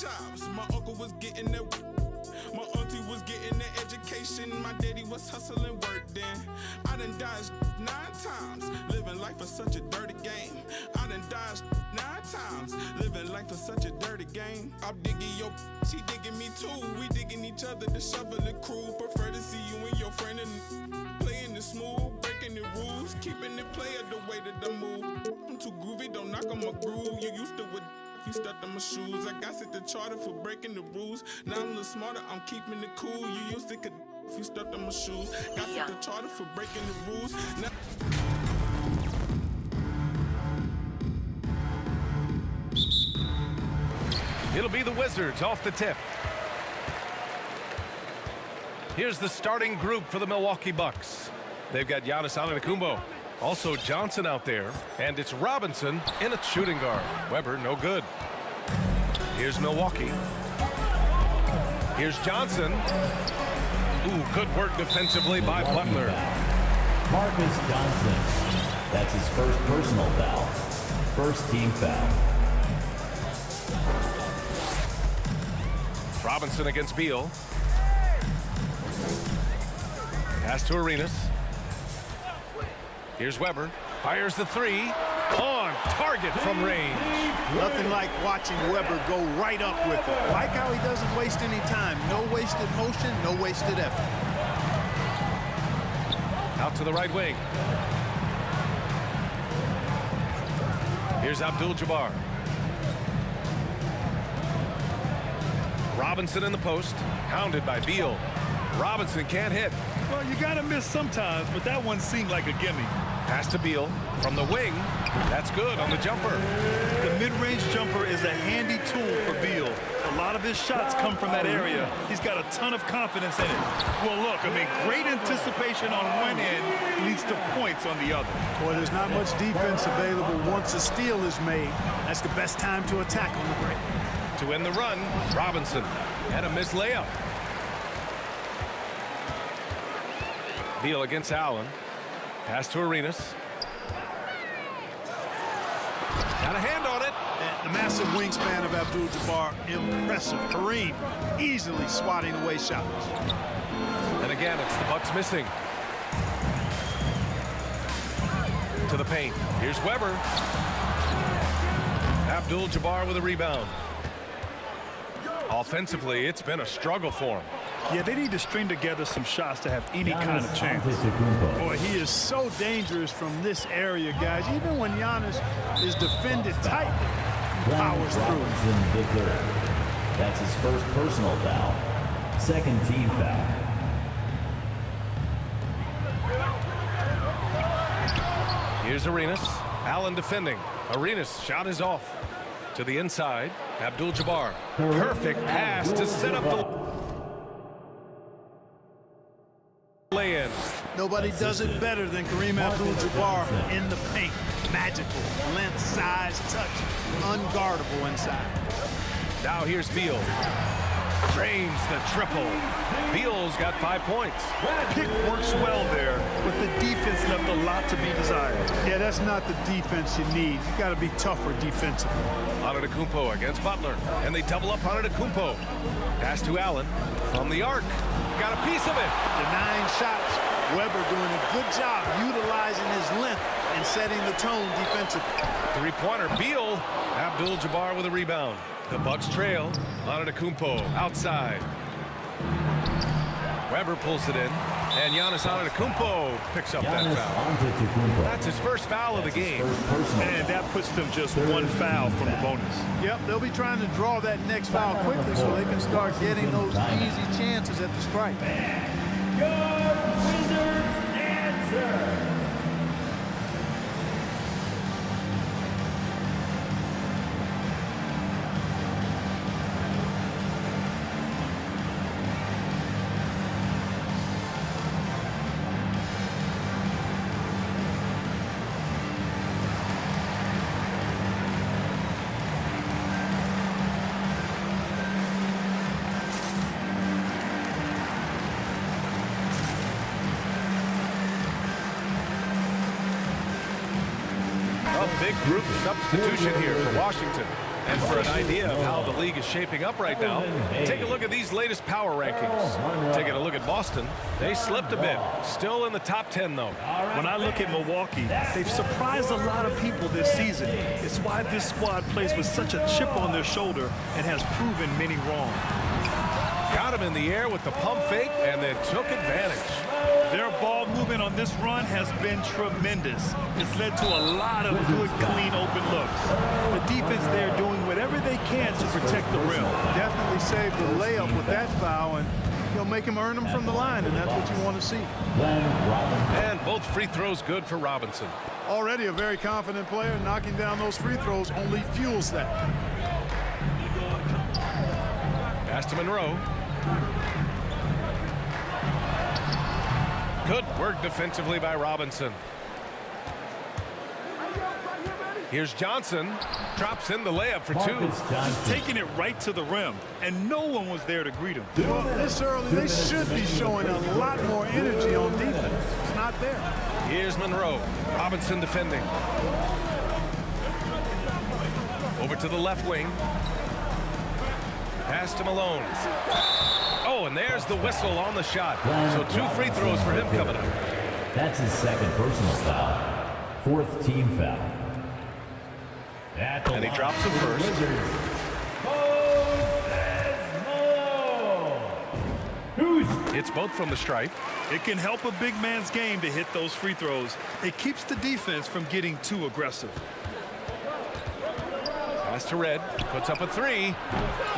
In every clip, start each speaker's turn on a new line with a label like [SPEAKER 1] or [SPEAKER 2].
[SPEAKER 1] jobs. My uncle was getting that. My auntie was getting that education. My daddy was hustling work then. I done dodged 9 times. Living life is such a dirty game. I done dodged 9 times. Living life is such a dirty game. I'm digging your, she digging me too. We digging each other, the shovel the crew. Prefer to see you and your friend and playing it smooth, breaking the rules, keeping it player the way that I move. I'm too groovy, don't knock on my groove. You used to with you stepped on my shoes. I got set the charter for breaking the rules. Now I'm a little smarter, I'm keeping it cool. You used to could if you stepped on my shoes. Got set the charter for breaking the rules. Now
[SPEAKER 2] it'll be the Wizards off the tip. Here's the starting group for the Milwaukee Bucks. They've got Giannis Antetokounmpo. Also Johnson out there, and it's Robinson in a shooting guard. Weber, no good. Here's Milwaukee. Here's Johnson. Ooh, good work defensively by Butler.
[SPEAKER 3] Marcus Johnson. That's his first personal foul. First team foul.
[SPEAKER 2] Robinson against Beal. Pass to Arenas. Here's Weber. Fires the three. On target from range.
[SPEAKER 4] Nothing like watching Weber go right up with it. Like how he doesn't waste any time. No wasted motion, no wasted effort.
[SPEAKER 2] Out to the right wing. Here's Abdul-Jabbar. Robinson in the post. Hounded by Beal. Robinson can't hit.
[SPEAKER 5] Well, you got to miss sometimes, but that one seemed like a gimme.
[SPEAKER 2] Pass to Beal from the wing. That's good on the jumper.
[SPEAKER 5] The mid-range jumper is a handy tool for Beal. A lot of his shots come from that area. He's got a ton of confidence in it. Well, look, I mean, great anticipation on one end leads to points on the other.
[SPEAKER 4] Boy, there's not much defense available once a steal is made. That's the best time to attack on the break.
[SPEAKER 2] To end the run, Robinson. And a missed layup. Beal against Allen. Pass to Arenas. Got a hand on it.
[SPEAKER 4] And the massive wingspan of Abdul-Jabbar, impressive. Kareem easily swatting away shots.
[SPEAKER 2] And again, it's the Bucks missing. To the paint. Here's Weber. Abdul-Jabbar with a rebound. Offensively, it's been a struggle for him.
[SPEAKER 5] Yeah, they need to string together some shots to have any kind of chance.
[SPEAKER 4] Boy, he is so dangerous from this area, guys. Even when Giannis is defended tightly, he powers through.
[SPEAKER 3] Robinson the third. That's his first personal foul. Second team foul.
[SPEAKER 2] Here's Arenas. Allen defending. Arenas' shot is off. To the inside. Abdul-Jabbar. Perfect pass to set up the lay-in.
[SPEAKER 4] Nobody does it better than Kareem Abdul-Jabbar in the paint. Magical. Length, size, touch. Unguardable inside.
[SPEAKER 2] Now here's Beal. Drains the triple. Beal's got 5 points.
[SPEAKER 5] Pick works well there, but the defense left a lot to be desired.
[SPEAKER 4] Yeah, that's not the defense you need. You got to be tougher defensively.
[SPEAKER 2] Antetokounmpo against Butler, and they double up Antetokounmpo. Pass to Allen from the arc. Got a piece of it.
[SPEAKER 4] The 9 shots. Weber doing a good job utilizing his length and setting the tone defensively.
[SPEAKER 2] Three-pointer. Beal. Abdul-Jabbar with a rebound. The Bucks trail. Antetokounmpo outside. Weber pulls it in, and Giannis Antetokounmpo picks up that foul. That's his first foul of the game.
[SPEAKER 5] And that puts them just 1 foul from the bonus.
[SPEAKER 4] Yep, they'll be trying to draw that next foul quickly so they can start getting those easy chances at the strike.
[SPEAKER 3] Your Wizards answer.
[SPEAKER 2] Big group substitution here for Washington. And for an idea of how the league is shaping up right now, take a look at these latest power rankings. Taking a look at Boston, they slipped a bit. Still in the top 10, though.
[SPEAKER 5] When I look at Milwaukee, they've surprised a lot of people this season. It's why this squad plays with such a chip on their shoulder and has proven many wrong.
[SPEAKER 2] Got him in the air with the pump fake and then took advantage.
[SPEAKER 5] Their ball movement on this run has been tremendous. It's led to a lot of good, clean, open looks. The defense there doing whatever they can to protect the rim.
[SPEAKER 4] Definitely saved the layup with that foul, and he'll make him earn them from the line, and that's what you want to see.
[SPEAKER 2] And both free throws good for Robinson.
[SPEAKER 4] Already a very confident player. Knocking down those free throws only fuels that.
[SPEAKER 2] Pass to Monroe. Good work defensively by Robinson. Here's Johnson. Drops in the layup for two.
[SPEAKER 5] Taking it right to the rim, and no one was there to greet him.
[SPEAKER 4] Well, this early, they should be showing a lot more energy on defense. It's not there.
[SPEAKER 2] Here's Monroe. Robinson defending. Over to the left wing. Pass to Malone. Oh, and there's the whistle on the shot. So 2 free throws for him coming up.
[SPEAKER 3] That's his second personal foul. 4th team foul.
[SPEAKER 2] And he drops it first. It's both from the stripe.
[SPEAKER 5] It can help a big man's game to hit those free throws. It keeps the defense from getting too aggressive.
[SPEAKER 2] Pass to Red. Puts up a 3.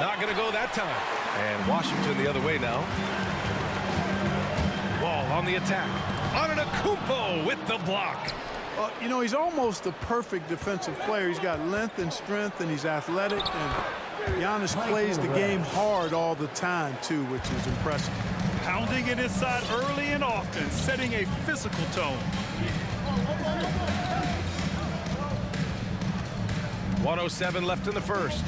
[SPEAKER 2] Not going to go that time. And Washington the other way now. Wall on the attack. Antetokounmpo with the block.
[SPEAKER 4] You know, he's almost the perfect defensive player. He's got length and strength, and he's athletic. And Giannis plays the game hard all the time, too, which is impressive.
[SPEAKER 5] Pounding it inside early and often, setting a physical tone.
[SPEAKER 2] 1:07 left in the first.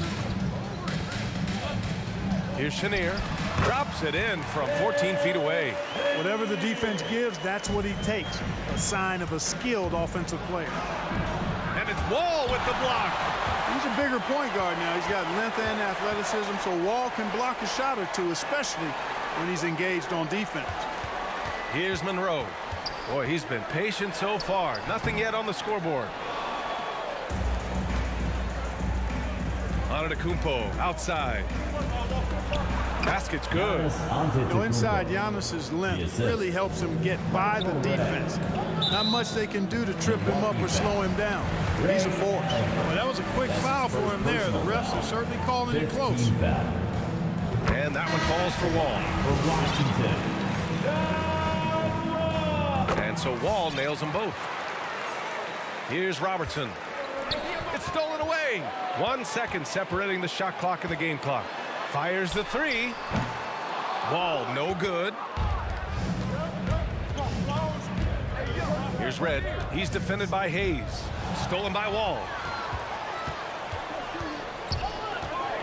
[SPEAKER 2] Here's Chenier. Drops it in from 14 feet away.
[SPEAKER 4] Whatever the defense gives, that's what he takes. A sign of a skilled offensive player.
[SPEAKER 2] And it's Wall with the block.
[SPEAKER 4] He's a bigger point guard now. He's got length and athleticism, so Wall can block a shot or two, especially when he's engaged on defense.
[SPEAKER 2] Here's Monroe. Boy, he's been patient so far. Nothing yet on the scoreboard. Antetokounmpo outside. Basket's good.
[SPEAKER 4] You know, inside, Giannis's length really helps him get by the defense. Not much they can do to trip him up or slow him down. He's a force. Well, that was a quick foul for him there. The refs are certainly calling it close.
[SPEAKER 2] And that one falls for Wall. And so Wall nails them both. Here's Robertson. It's stolen away. 1 second separating the shot clock and the game clock. Fires the 3. Wall, no good. Here's Red. He's defended by Hayes. Stolen by Wall.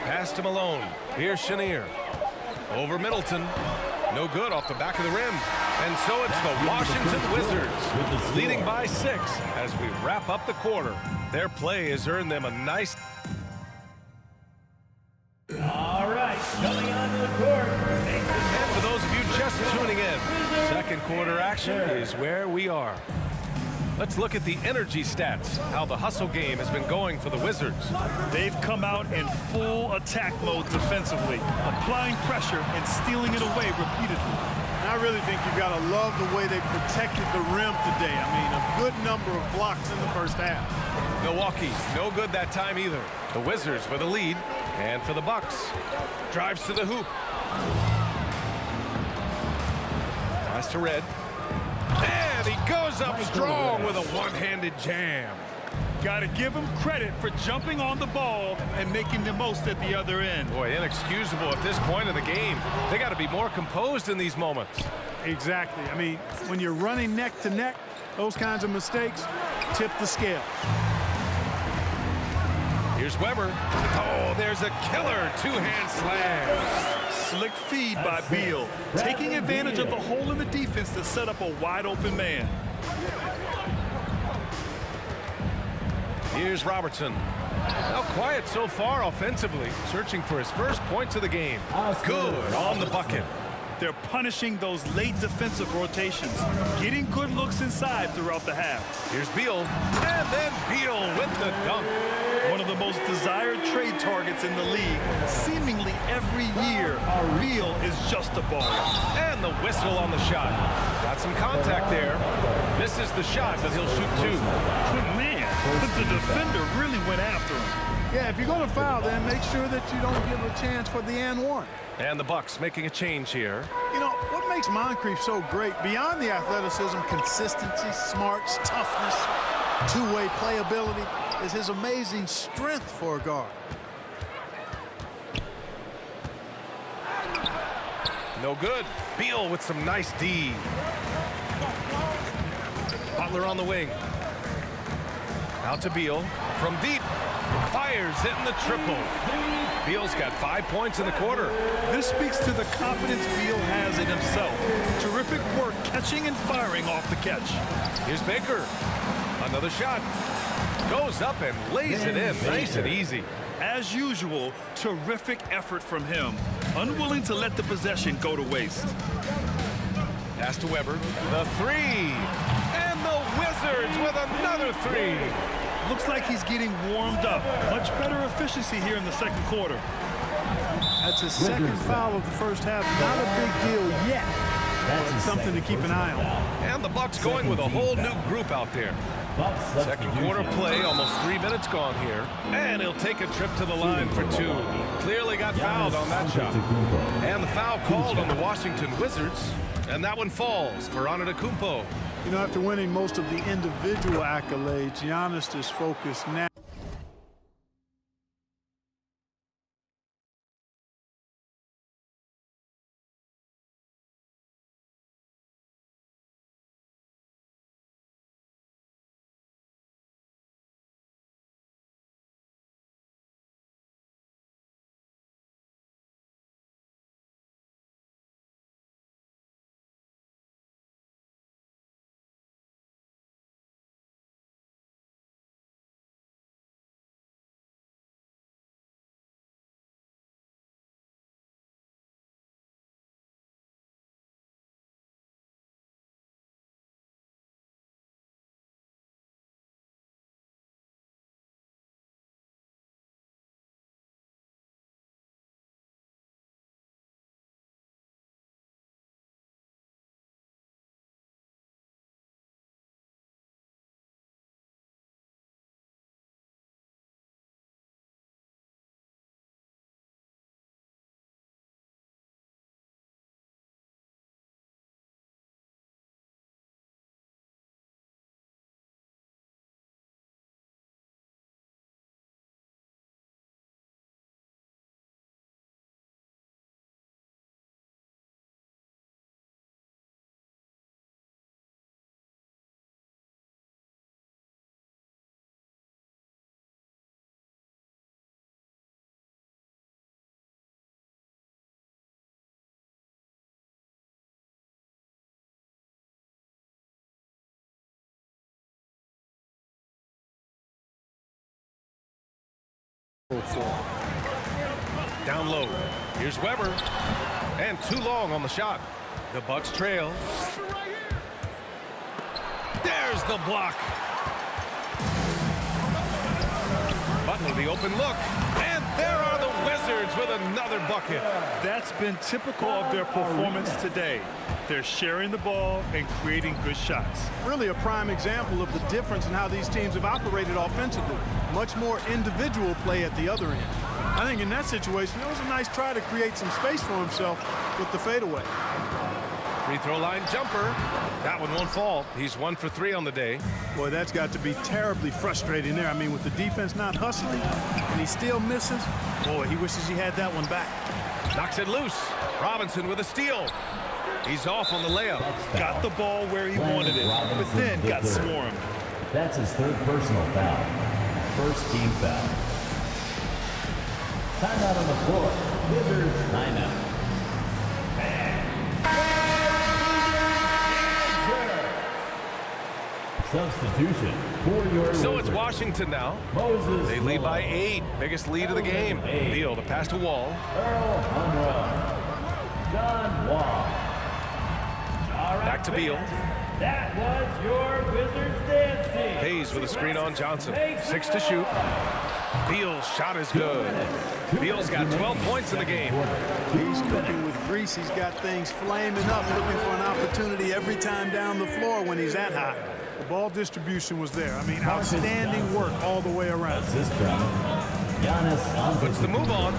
[SPEAKER 2] Pass to Malone. Here's Chenier. Over Middleton. No good off the back of the rim. And so it's the Washington Wizards leading by 6 as we wrap up the quarter. Their play has earned them a nice...
[SPEAKER 3] All right, coming onto the court.
[SPEAKER 2] And for those of you just tuning in, second quarter action is where we are. Let's look at the energy stats, how the hustle game has been going for the Wizards.
[SPEAKER 5] They've come out in full attack mode defensively, applying pressure and stealing it away repeatedly.
[SPEAKER 4] I really think you've got to love the way they protected the rim today. I mean, a good number of blocks in the first half.
[SPEAKER 2] Milwaukee, no good that time either. The Wizards with a lead, and for the Bucks, drives to the hoop. Pass to Red. And he goes up strong with a one-handed jam.
[SPEAKER 5] Got to give him credit for jumping on the ball and making the most at the other end.
[SPEAKER 2] Boy, inexcusable at this point of the game. They got to be more composed in these moments.
[SPEAKER 4] Exactly. I mean, when you're running neck to neck, those kinds of mistakes tip the scale.
[SPEAKER 2] Here's Weber. Oh, there's a killer two-hand slam.
[SPEAKER 5] Slick feed by Beal, taking advantage of the hole in the defense to set up a wide-open man.
[SPEAKER 2] Here's Robertson. Now quiet so far offensively, searching for his first points of the game. Good on the bucket.
[SPEAKER 5] They're punishing those late defensive rotations, getting good looks inside throughout the half.
[SPEAKER 2] Here's Beal, and then Beal with the dunk.
[SPEAKER 5] One of the most desired trade targets in the league. Seemingly every year, Beal is just a baller.
[SPEAKER 2] And the whistle on the shot. Got some contact there. Misses the shot, but he'll shoot two.
[SPEAKER 5] Good man, but the defender really went after him.
[SPEAKER 4] Yeah, if you're going to foul, then make sure that you don't give a chance for the and one.
[SPEAKER 2] And the Bucks making a change here.
[SPEAKER 4] You know, what makes Moncrief so great, beyond the athleticism, consistency, smarts, toughness, two-way playability, is his amazing strength for a guard.
[SPEAKER 2] No good. Beal with some nice D. Butler on the wing. Out to Beal. From deep. Fires, hitting the triple. Beal's got 5 points in the quarter.
[SPEAKER 5] This speaks to the confidence Beal has in himself. Terrific work catching and firing off the catch.
[SPEAKER 2] Here's Baker. Another shot. Goes up and lays it in. Nice and easy.
[SPEAKER 5] As usual, terrific effort from him. Unwilling to let the possession go to waste.
[SPEAKER 2] Pass to Weber. The three. And the Wizards with another three.
[SPEAKER 5] Looks like he's getting warmed up. Much better efficiency here in the second quarter.
[SPEAKER 4] That's his second foul of the first half. Not a big deal yet. That's something to keep an eye on.
[SPEAKER 2] And the Bucks going with a whole new group out there. Second quarter play, almost 3 minutes gone here. And he'll take a trip to the line for two. Clearly got fouled on that shot. And the foul called on the Washington Wizards. And that one falls for Antetokounmpo.
[SPEAKER 4] You know, after winning most of the individual accolades, Giannis is focused now.
[SPEAKER 2] Down low. Here's Weber. And too long on the shot. The Bucks trail. There's the block. Butler the open look. And there are the Wizards with another bucket.
[SPEAKER 5] That's been typical of their performance today. They're sharing the ball and creating good shots.
[SPEAKER 4] Really a prime example of the difference in how these teams have operated offensively. Much more individual play at the other end. I think in that situation, it was a nice try to create some space for himself with the fadeaway.
[SPEAKER 2] Free throw line jumper. That one won't fall. He's 1 for 3 on the day.
[SPEAKER 4] Boy, that's got to be terribly frustrating there. I mean, with the defense not hustling and he still misses, boy, he wishes he had that one back.
[SPEAKER 2] Knocks it loose. Robinson with a steal. He's off on the layup.
[SPEAKER 5] Got the ball where he wanted it, but then got swarmed.
[SPEAKER 3] That's his third personal foul. First team foul. Timeout on the floor. Wizards timeout. Substitution for your
[SPEAKER 2] So
[SPEAKER 3] Wizards.
[SPEAKER 2] it's Washington now.
[SPEAKER 3] Moses
[SPEAKER 2] They lead by
[SPEAKER 3] Malone.
[SPEAKER 2] 8. Biggest lead of the game. Beal to pass to Wall.
[SPEAKER 3] Earl Monroe. John Wall. All right,
[SPEAKER 2] Back to Beal.
[SPEAKER 3] fans, that was your Wizards dance team.
[SPEAKER 2] Hayes with a screen on Johnson. 6 to shoot. Beal's shot is good. Beal's got 12 points in the game.
[SPEAKER 4] He's cooking with grease. He's got things flaming up, looking for an opportunity every time down the floor when he's that hot.
[SPEAKER 5] The ball distribution was there. I mean, outstanding work all the way around.
[SPEAKER 3] Assist from Giannis
[SPEAKER 2] Puts the
[SPEAKER 3] Antetokounmpo.
[SPEAKER 2] move on.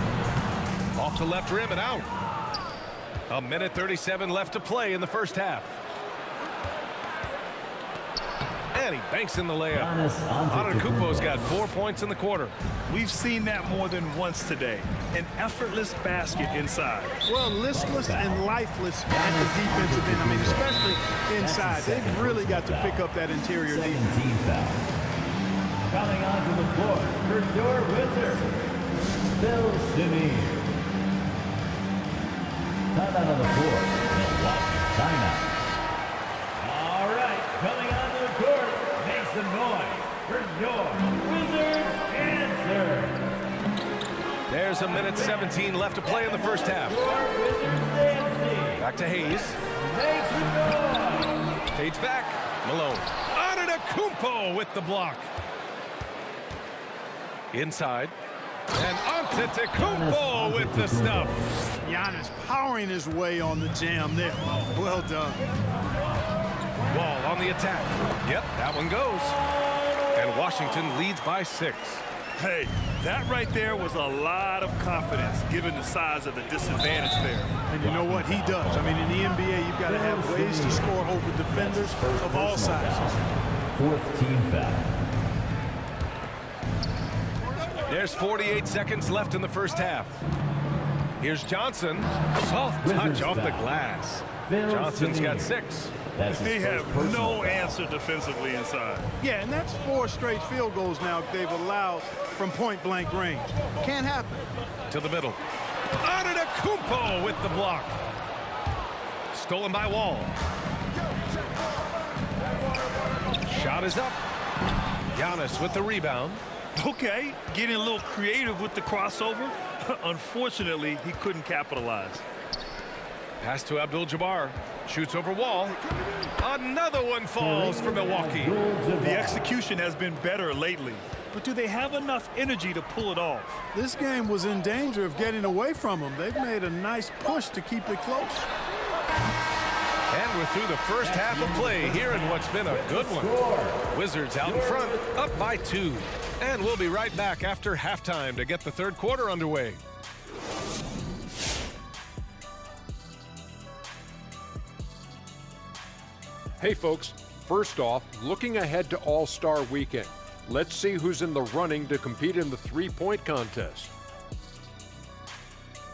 [SPEAKER 2] Off the left rim and out. A minute 37 left to play in the first half. And he banks in the layup.
[SPEAKER 3] Giannis
[SPEAKER 2] Antetokounmpo's
[SPEAKER 3] Antetokounmpo.
[SPEAKER 2] got 4 points in the quarter.
[SPEAKER 5] We've seen that more than once today. An effortless basket inside.
[SPEAKER 4] Well, listless and lifeless at the defensive end. I mean, especially inside. They've really got to pick up that interior
[SPEAKER 3] Second
[SPEAKER 4] defense.
[SPEAKER 3] team foul. Coming onto the floor for your Wizards, Bill Simmons. Timeout on the floor. Milwaukee timeout. All right, coming onto the court, make some noise for your Wizards answer.
[SPEAKER 2] There's a minute 17 left to play in the first half.
[SPEAKER 3] Your Wizards dance team.
[SPEAKER 2] Back to Hayes.
[SPEAKER 3] Make some noise.
[SPEAKER 2] Fades back. Malone. Antetokounmpo with the block. Inside. And Antetokounmpo with the stuff.
[SPEAKER 4] Giannis powering his way on the jam there. Well done.
[SPEAKER 2] Wall on the attack. Yep, that one goes. And Washington leads by 6.
[SPEAKER 5] Hey, that right there was a lot of confidence given the size of the disadvantage there.
[SPEAKER 4] And you know what? He does. I mean, in the NBA, you've got to have ways to score over defenders of all sizes.
[SPEAKER 3] Fourth team foul.
[SPEAKER 2] There's 48 seconds left in the first half. Here's Johnson. Soft touch off the glass. Johnson's got 6.
[SPEAKER 3] That's his
[SPEAKER 5] They
[SPEAKER 3] first
[SPEAKER 5] have
[SPEAKER 3] personal
[SPEAKER 5] no
[SPEAKER 3] foul.
[SPEAKER 5] answer defensively inside.
[SPEAKER 4] Yeah, and that's 4 straight field goals now they've allowed from point-blank range. Can't happen.
[SPEAKER 2] To the middle. Antetokounmpo with the block. Stolen by Wall. Shot is up. Giannis with the rebound.
[SPEAKER 5] Okay, getting a little creative with the crossover. Unfortunately, he couldn't capitalize.
[SPEAKER 2] Pass to Abdul-Jabbar. Shoots over Wall. Another one falls for Milwaukee.
[SPEAKER 5] The execution has been better lately, but do they have enough energy to pull it off?
[SPEAKER 4] This game was in danger of getting away from them. They've made a nice push to keep it close.
[SPEAKER 2] And we're through the first half of play here in what's been a good one. Wizards out in front, up by 2. And we'll be right back after halftime to get the third quarter underway.
[SPEAKER 6] Hey folks, first off, looking ahead to All-Star Weekend. Let's see who's in the running to compete in the three-point contest.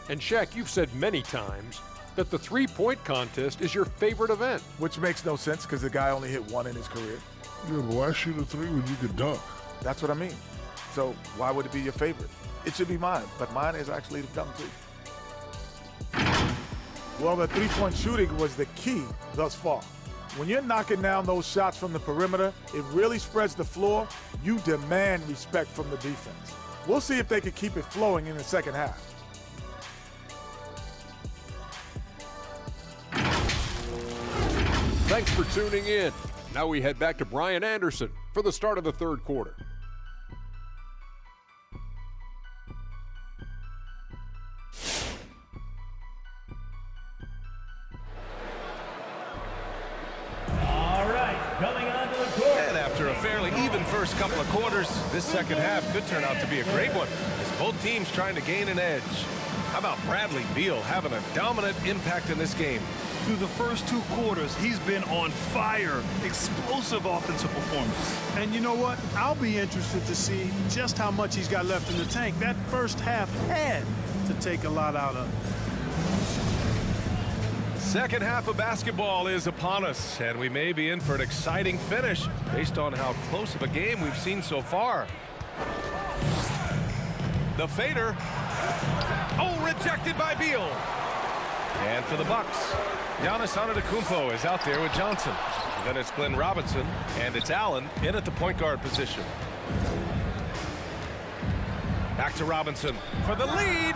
[SPEAKER 6] And Shaq, you've said many times that the three-point contest is your favorite event.
[SPEAKER 7] Which makes no sense because the guy only hit 1 in his career.
[SPEAKER 8] Yeah, but why shoot a 3 when you can dunk?
[SPEAKER 7] That's what I mean. So why would it be your favorite? It should be mine, but mine is actually the dunk too. Well, the three-point shooting was the key thus far. When you're knocking down those shots from the perimeter, it really spreads the floor. You demand respect from the defense. We'll see if they can keep it flowing in the second half.
[SPEAKER 6] Thanks for tuning in. Now we head back to Brian Anderson for the start of the third quarter.
[SPEAKER 3] All right, coming onto the court.
[SPEAKER 2] And after a fairly even first couple of quarters, this second half could turn out to be a great one as both teams trying to gain an edge. How about Bradley Beal having a dominant impact in this game?
[SPEAKER 5] Through the first 2 quarters, he's been on fire. Explosive offensive performance.
[SPEAKER 4] And you know what? I'll be interested to see just how much he's got left in the tank. That first half had to take a lot out of it.
[SPEAKER 2] Second half of basketball is upon us, and we may be in for an exciting finish based on how close of a game we've seen so far. The fader. Oh, rejected by Beal. And for the Bucks, Giannis Antetokounmpo is out there with Johnson. Then it's Glenn Robinson, and it's Allen in at the point guard position. Back to Robinson for the lead.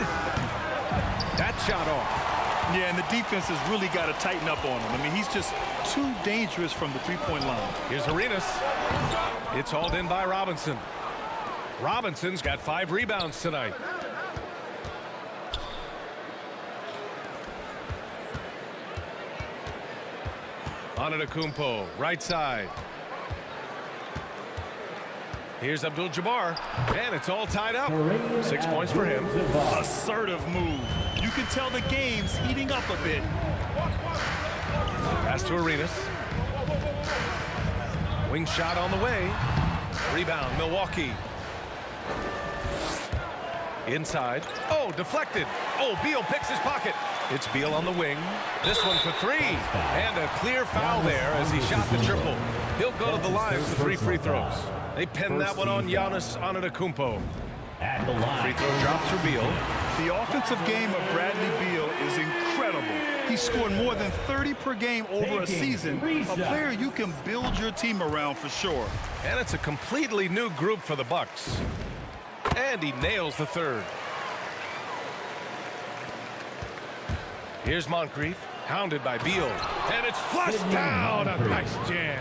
[SPEAKER 2] That shot off.
[SPEAKER 5] Yeah, and the defense has really got to tighten up on him. I mean, he's just too dangerous from the three-point line.
[SPEAKER 2] Here's Arenas. It's hauled in by Robinson. Robinson's got 5 rebounds tonight. Antetokounmpo, right side. Here's Abdul-Jabbar, and it's all tied up. 6 points for him.
[SPEAKER 5] Assertive move. You can tell the game's heating up a bit.
[SPEAKER 2] Pass to Arenas. Wing shot on the way. Rebound, Milwaukee. Inside. Oh, deflected. Oh, Beal picks his pocket. It's Beal on the wing. This one for 3. And a clear foul there as he shot the triple. He'll go to the line for 3 free throws. They pinned that one on Giannis Antetokounmpo.
[SPEAKER 3] At the line.
[SPEAKER 2] Free throw drops for Beal.
[SPEAKER 5] The offensive game of Bradley Beal is incredible. He scored more than 30 per game over a season. A player you can build your team around for sure.
[SPEAKER 2] And it's a completely new group for the Bucks. And he nails the third. Here's Moncrief, hounded by Beal. And it's flushed down. A nice jam.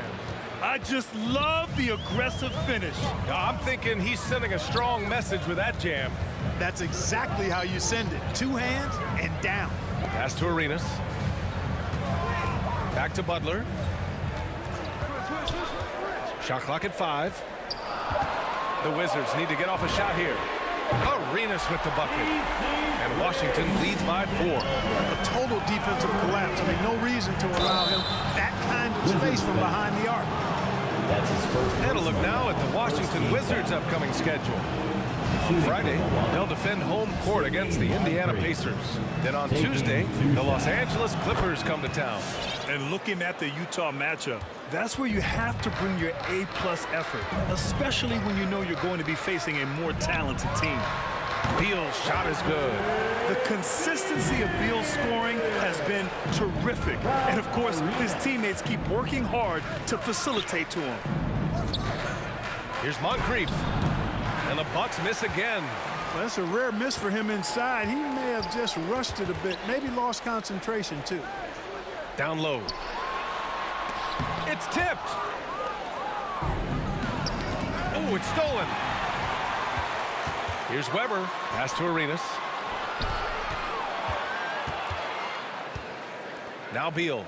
[SPEAKER 5] I just love the aggressive finish.
[SPEAKER 2] I'm thinking he's sending a strong message with that jam.
[SPEAKER 4] That's exactly how you send it. 2 hands and down.
[SPEAKER 2] Pass to Arenas. Back to Butler. Shot clock at 5. The Wizards need to get off a shot here. Arenas with the bucket. And Washington leads by 4.
[SPEAKER 4] A total defensive collapse. I mean, no reason to allow him that kind of space from behind the arc.
[SPEAKER 3] That's his first.
[SPEAKER 2] And a look now at the Washington Wizards' upcoming schedule. On Friday, they'll defend home court against the Indiana Pacers. Then on Tuesday, the Los Angeles Clippers come to town.
[SPEAKER 5] And looking at the Utah matchup, that's where you have to bring your A-plus effort, especially when you know you're going to be facing a more talented team.
[SPEAKER 2] Beal's shot is good.
[SPEAKER 5] The consistency of Beal's scoring has been terrific. And of course, his teammates keep working hard to facilitate to him.
[SPEAKER 2] Here's Moncrief. And the Bucks miss again.
[SPEAKER 4] Well, that's a rare miss for him inside. He may have just rushed it a bit, maybe lost concentration too.
[SPEAKER 2] Down low. It's tipped. Oh, it's stolen. Here's Weber. Pass to Arenas. Now Beal.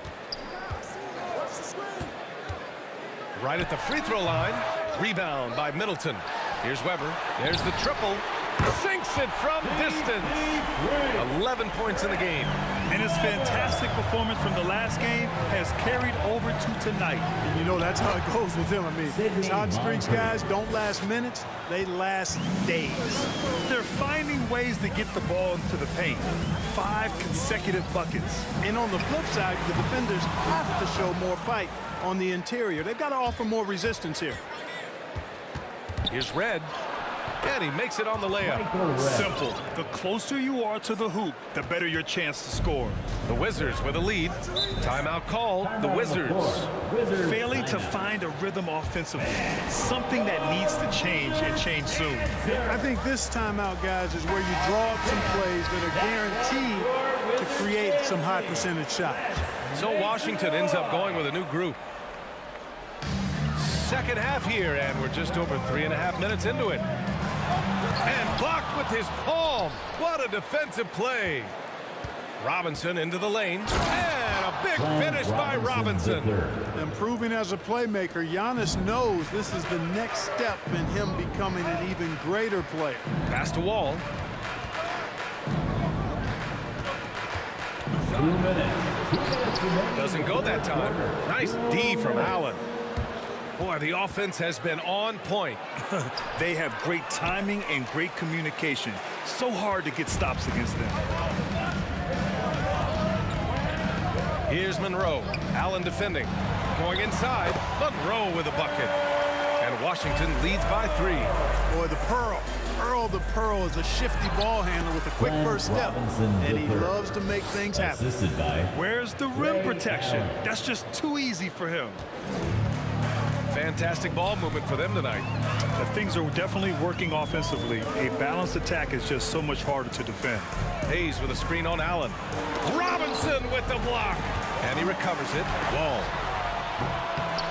[SPEAKER 2] Right at the free throw line. Rebound by Middleton. Here's Weber. There's the triple. Sinks it from distance. 11 points in the game.
[SPEAKER 5] And his fantastic performance from the last game has carried over to tonight.
[SPEAKER 4] And you know that's how it goes with him. I mean, his hot streaks, guys, don't last minutes. They last days.
[SPEAKER 5] They're finding ways to get the ball into the paint. 5 consecutive buckets.
[SPEAKER 4] And on the flip side, the defenders have to show more fight on the interior. They've got to offer more resistance here.
[SPEAKER 2] Here's Red. And he makes it on the layup.
[SPEAKER 5] Simple. The closer you are to the hoop, the better your chance to score.
[SPEAKER 2] The Wizards with a lead. Timeout called. The Wizards.
[SPEAKER 5] Failing to find a rhythm offensively. Something that needs to change and change soon.
[SPEAKER 4] I think this timeout, guys, is where you draw up some plays that are guaranteed to create some high percentage shots.
[SPEAKER 2] So Washington ends up going with a new group. Second half here, and we're just over 3.5 minutes into it. And blocked with his palm. What a defensive play. Robinson into the lane. And a big finish by Robinson.
[SPEAKER 4] Improving as a playmaker, Giannis knows this is the next step in him becoming an even greater player.
[SPEAKER 2] Pass to Wall.
[SPEAKER 3] 2 minutes.
[SPEAKER 2] Doesn't go that time. Nice D from Allen. Boy, the offense has been on point.
[SPEAKER 5] They have great timing and great communication. So hard to get stops against them.
[SPEAKER 2] Here's Monroe. Allen defending. Going inside. Monroe with a bucket. And Washington leads by 3.
[SPEAKER 4] Boy, the pearl Earl the Pearl is a shifty ball handler with a quick
[SPEAKER 3] Glenn
[SPEAKER 4] first step,
[SPEAKER 3] Robinson
[SPEAKER 4] and he
[SPEAKER 3] III.
[SPEAKER 4] loves to make things happen.
[SPEAKER 3] Assisted by
[SPEAKER 5] Where's the rim protection? That's just too easy for him.
[SPEAKER 2] Fantastic ball movement for them tonight.
[SPEAKER 5] Things are definitely working offensively. A balanced attack is just so much harder to defend.
[SPEAKER 2] Hayes with a screen on Allen. Robinson with the block. And he recovers it. Wall.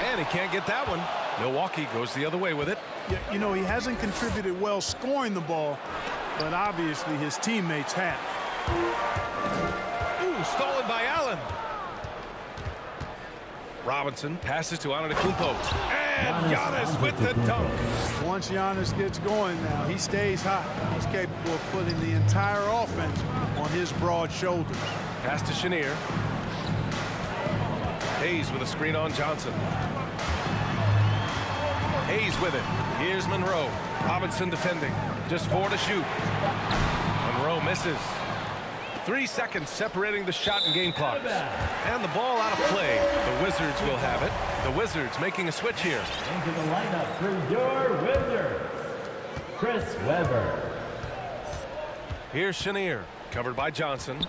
[SPEAKER 2] And he can't get that one. Milwaukee goes the other way with it.
[SPEAKER 4] Yeah, you know, he hasn't contributed well scoring the ball, but obviously his teammates have.
[SPEAKER 2] Ooh, stolen by Allen. Robinson passes to Antetokounmpo. And Giannis with the dunk.
[SPEAKER 4] Once Giannis gets going now, he stays hot. He's capable of putting the entire offense on his broad shoulders.
[SPEAKER 2] Pass to Chenier. Hayes with a screen on Johnson. Hayes with it. Here's Monroe. Robinson defending. Just 4 to shoot. Monroe misses. 3 seconds separating the shot and game clocks. And the ball out of play. The Wizards will have it. The Wizards making a switch here.
[SPEAKER 3] into the lineup for your Wizards, Chris Webber.
[SPEAKER 2] Here's Chenier. Covered by Johnson.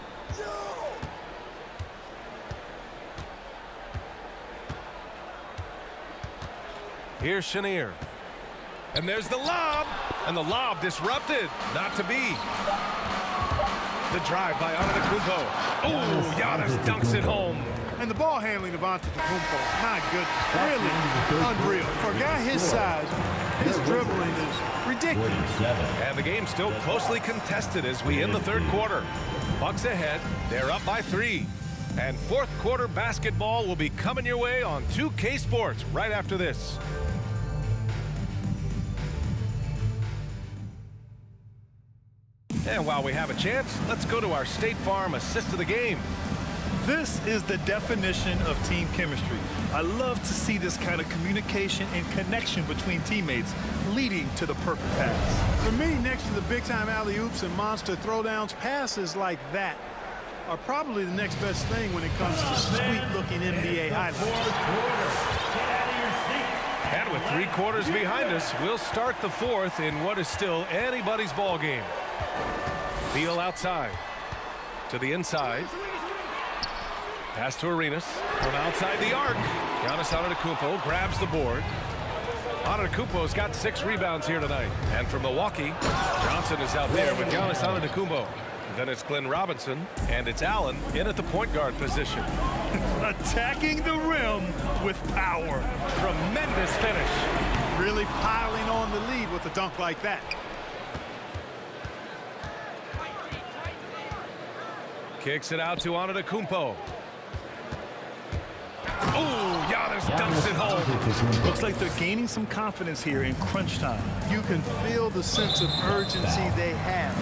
[SPEAKER 2] Here's Chenier. And there's the lob. And the lob disrupted. Not to be. The drive by Antetokounmpo. Oh, Giannis dunks it home.
[SPEAKER 4] And the ball handling of Antetokounmpo, my goodness, really unreal. For a guy his size, his dribbling is ridiculous.
[SPEAKER 3] 47.
[SPEAKER 2] And the game's still closely contested as we end the third quarter. Bucks ahead. They're up by 3. And fourth quarter basketball will be coming your way on 2K Sports right after this. And while we have a chance, let's go to our State Farm assist of the game.
[SPEAKER 5] This is the definition of team chemistry. I love to see this kind of communication and connection between teammates leading to the perfect pass.
[SPEAKER 4] For me, next to the big-time alley-oops and monster throwdowns, passes like that are probably the next best thing when it comes to sweet-looking NBA highlights.
[SPEAKER 2] And with 3 quarters behind us, we'll start the fourth in what is still anybody's ball game. Beal outside to the inside. Pass to Arenas from outside the arc. Giannis Antetokounmpo grabs the board. Antetokounmpo's got 6 rebounds here tonight. And for Milwaukee, Johnson is out there with Giannis Antetokounmpo. Then it's Glenn Robinson, and it's Allen in at the point guard position.
[SPEAKER 5] Attacking the rim with power.
[SPEAKER 2] Tremendous finish.
[SPEAKER 4] Really piling on the lead with a dunk like that.
[SPEAKER 2] Kicks it out to Antetokounmpo. Oh, Giannis dunks it home.
[SPEAKER 5] Looks like they're gaining some confidence here in crunch time.
[SPEAKER 4] You can feel the sense of urgency they have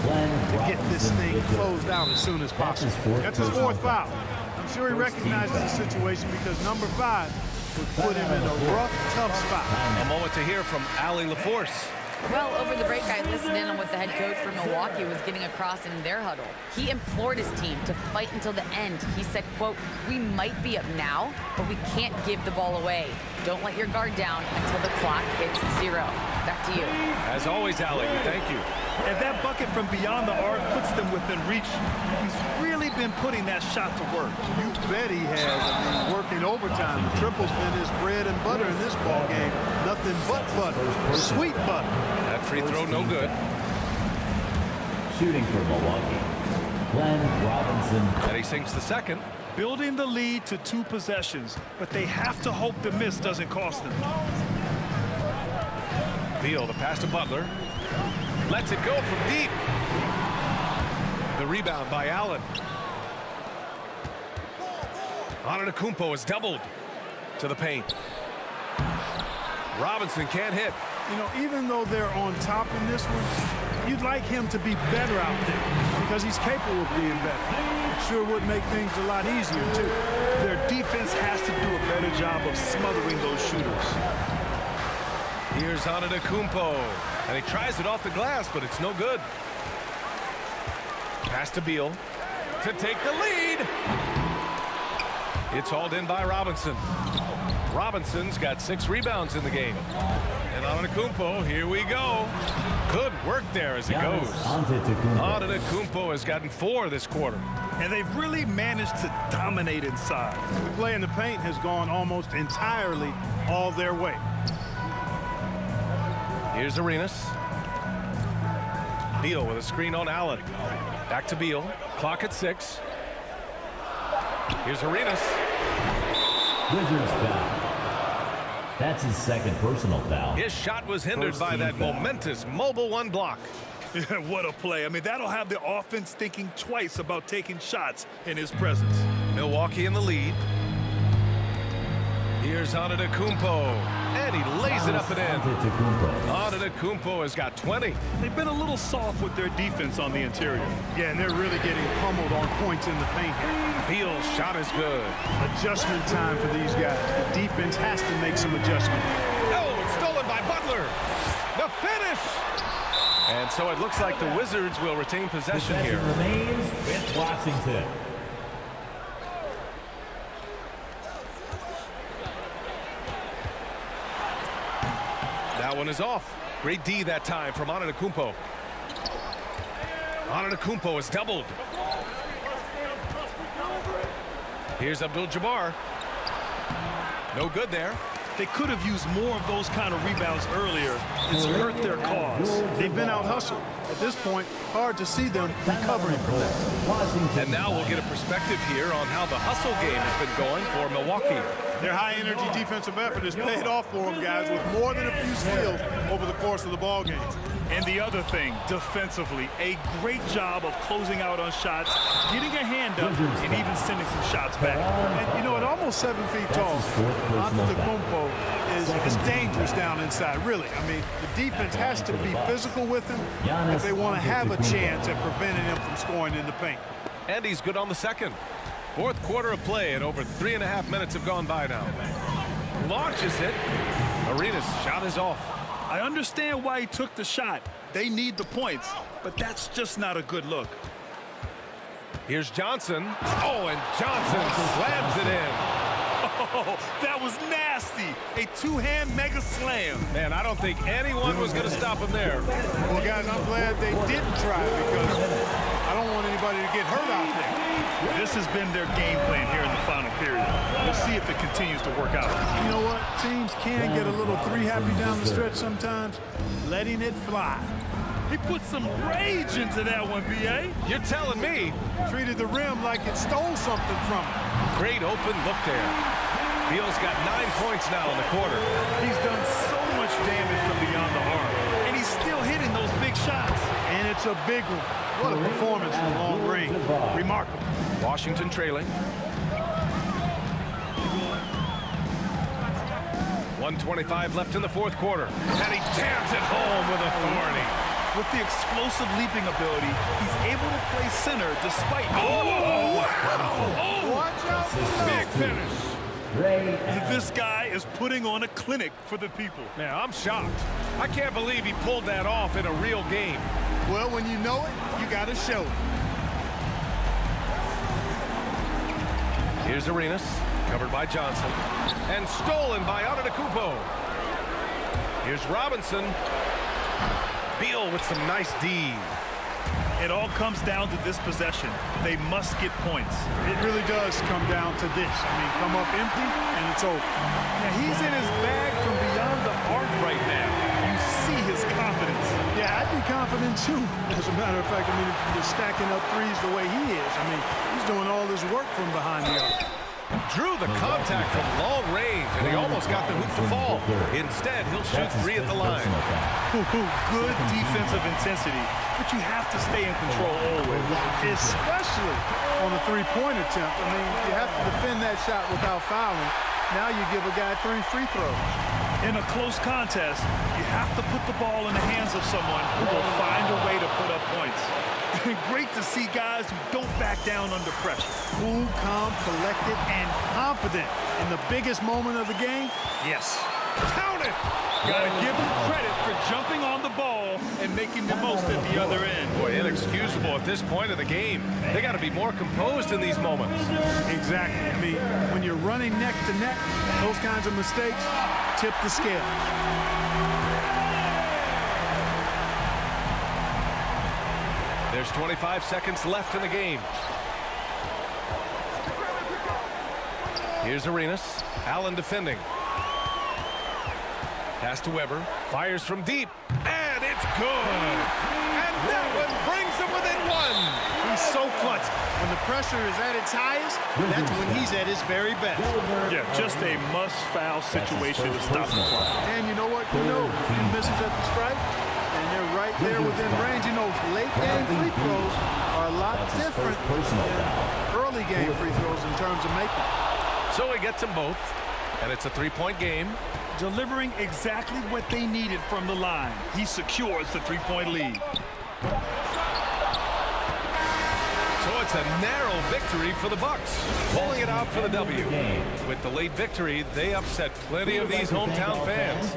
[SPEAKER 4] to get this thing closed out as soon as possible. That's his 4th foul. I'm sure he recognizes the situation because number 5 would put him in a rough, tough spot.
[SPEAKER 2] A moment to hear from Allie LaForce.
[SPEAKER 9] Well, over the break, I listened in on what the head coach for Milwaukee was getting across in their huddle. He implored his team to fight until the end. He said, quote, "We might be up now, but we can't give the ball away. Don't let your guard down until the clock hits 0. Back to you."
[SPEAKER 2] As always, Allie, thank you.
[SPEAKER 5] And that bucket from beyond the arc puts them within reach. He's really been putting that shot to work.
[SPEAKER 4] You bet he has. I mean, working overtime. The triple's been his bread and butter in this ball game. Nothing but butter. Sweet butter.
[SPEAKER 2] That free throw no good.
[SPEAKER 3] Shooting for Milwaukee, Glenn Robinson.
[SPEAKER 2] And he sinks the second.
[SPEAKER 5] Building the lead to 2 possessions, but they have to hope the miss doesn't cost them.
[SPEAKER 2] Beal, the pass to Butler. Lets it go from deep. The rebound by Allen. Antetokounmpo is doubled to the paint. Robinson can't hit.
[SPEAKER 4] You know, even though they're on top in this one, you'd like him to be better out there because he's capable of being better. It sure would make things a lot easier, too.
[SPEAKER 5] Their defense has to do a better job of smothering those shooters.
[SPEAKER 2] Here's Antetokounmpo. And he tries it off the glass, but it's no good. Pass to Beal to take the lead. It's hauled in by Robinson. Robinson's got 6 rebounds in the game. And Antetokounmpo, here we go. Good work there as it goes. Antetokounmpo has gotten 4 this quarter.
[SPEAKER 5] And they've really managed to dominate inside.
[SPEAKER 4] The play in the paint has gone almost entirely all their way.
[SPEAKER 2] Here's Arenas. Beal with a screen on Allen. Back to Beal. Clock at 6. Here's Arenas.
[SPEAKER 3] Wizards foul. That's his second personal foul.
[SPEAKER 2] His shot was hindered by that momentous mobile 1 block.
[SPEAKER 5] What a play. I mean, that'll have the offense thinking twice about taking shots in his presence.
[SPEAKER 2] Milwaukee in the lead. Here's Antetokounmpo, and he lays it up and in. Antetokounmpo has got 20.
[SPEAKER 5] They've been a little soft with their defense on the interior.
[SPEAKER 4] Yeah, and they're really getting pummeled on points in the paint here.
[SPEAKER 2] Beal's shot is good.
[SPEAKER 4] Adjustment time for these guys. The defense has to make some adjustment.
[SPEAKER 2] Oh, it's stolen by Butler. The finish. And so it looks like the Wizards will retain possession here.
[SPEAKER 3] Remains with Washington.
[SPEAKER 2] That one is off. Great D that time from Antetokounmpo. Antetokounmpo is doubled. Here's Abdul-Jabbar. No good there.
[SPEAKER 5] They could have used more of those kind of rebounds earlier. It's hurt their cause.
[SPEAKER 4] They've been out-hustled. At this point, hard to see them recovering from that.
[SPEAKER 2] And now we'll get a perspective here on how the hustle game has been going for Milwaukee.
[SPEAKER 4] Their high-energy defensive effort has paid off for them, guys, with more than a few steals over the course of the ball game.
[SPEAKER 5] And the other thing, defensively, a great job of closing out on shots, getting a hand up, and even sending some shots back.
[SPEAKER 4] And, you know, at almost 7 feet tall, Antetokounmpo is dangerous down inside, really. I mean, the defense has to be physical with him if they want to have a chance at preventing him from scoring in the paint.
[SPEAKER 2] And he's good on the second. 4th quarter of play, and over 3.5 minutes have gone by now. Launches it. Arenas' shot is off.
[SPEAKER 5] I understand why he took the shot. They need the points, but that's just not a good look.
[SPEAKER 2] Here's Johnson. Oh, and Johnson slams it in.
[SPEAKER 5] Oh, that was nasty. A 2-hand mega slam.
[SPEAKER 2] Man, I don't think anyone was going to stop him there.
[SPEAKER 4] Well, guys, I'm glad they didn't try because I don't want anybody to get hurt out there.
[SPEAKER 5] This has been their game plan here in the final period. We'll see if it continues to work out.
[SPEAKER 4] You know what? Teams can get a little 3-happy down the stretch sometimes. Letting it fly.
[SPEAKER 5] He put some rage into that one, B.A.
[SPEAKER 2] You're telling me.
[SPEAKER 4] Treated the rim like it stole something from him.
[SPEAKER 2] Great open look there. Beal's got 9 points now in the quarter.
[SPEAKER 5] He's done so much damage from beyond the arc, and he's still hitting those big shots.
[SPEAKER 4] And it's a big one. What a performance from long range. Remarkable.
[SPEAKER 2] Washington trailing. 1:25 left in the 4th quarter. And he jams it home with authority.
[SPEAKER 5] With the explosive leaping ability, he's able to play center despite...
[SPEAKER 2] Oh, wow! Oh,
[SPEAKER 4] watch out!
[SPEAKER 2] Big finish.
[SPEAKER 5] This guy is putting on a clinic for the people.
[SPEAKER 2] Man, I'm shocked. I can't believe he pulled that off in a real game.
[SPEAKER 4] Well, when you know it, you got to show it.
[SPEAKER 2] Here's Arenas, covered by Johnson, and stolen by Antetokounmpo. Here's Robinson. Beal with some nice D.
[SPEAKER 5] It all comes down to this possession. They must get points.
[SPEAKER 4] It really does come down to this. I mean, come up empty, and it's over.
[SPEAKER 5] Now, he's in his bag from beyond the arc right now. You see his confidence.
[SPEAKER 4] Yeah, I'd be confident, too. As a matter of fact, I mean, if you're stacking up threes the way he is, I mean, he's doing all this work from behind the arc.
[SPEAKER 2] Drew the contact from long range, and he almost got the hoop to fall. Instead, he'll shoot 3 at the line.
[SPEAKER 5] Good defensive intensity, but you have to stay in control always.
[SPEAKER 4] Especially on the three-point attempt. I mean, you have to defend that shot without fouling. Now you give a guy 3 free throws.
[SPEAKER 5] In a close contest, you have to put the ball in the hands of someone who will find a way to put up points. Great to see guys who don't back down under pressure.
[SPEAKER 4] Cool, calm, collected, and confident in the biggest moment of the game. Yes.
[SPEAKER 2] Count it!
[SPEAKER 5] Gotta give him credit for jumping on the ball and making the most at the other end.
[SPEAKER 2] Boy, inexcusable at this point of the game. They got to be more composed in these moments.
[SPEAKER 4] Exactly. I mean, when you're running neck to neck, those kinds of mistakes tip the scale.
[SPEAKER 2] There's 25 seconds left in the game. Here's Arenas. Allen defending. Pass to Weber. Fires from deep. And it's good. And that one brings them within one.
[SPEAKER 4] He's so clutch. When the pressure is at its highest, that's when he's at his very best.
[SPEAKER 5] Yeah, just a must-foul situation to stop the clock.
[SPEAKER 4] And you know what? You know, he misses at the stripe, and they're right there within range. You know, late game free throws are a lot different than early game free throws in terms of making.
[SPEAKER 2] So he gets them both, and it's a three-point game.
[SPEAKER 5] Delivering exactly what they needed from the line. He secures the three-point lead.
[SPEAKER 2] So it's a narrow victory for the Bucks, pulling it out for the W. With the late victory, they upset plenty of these hometown fans.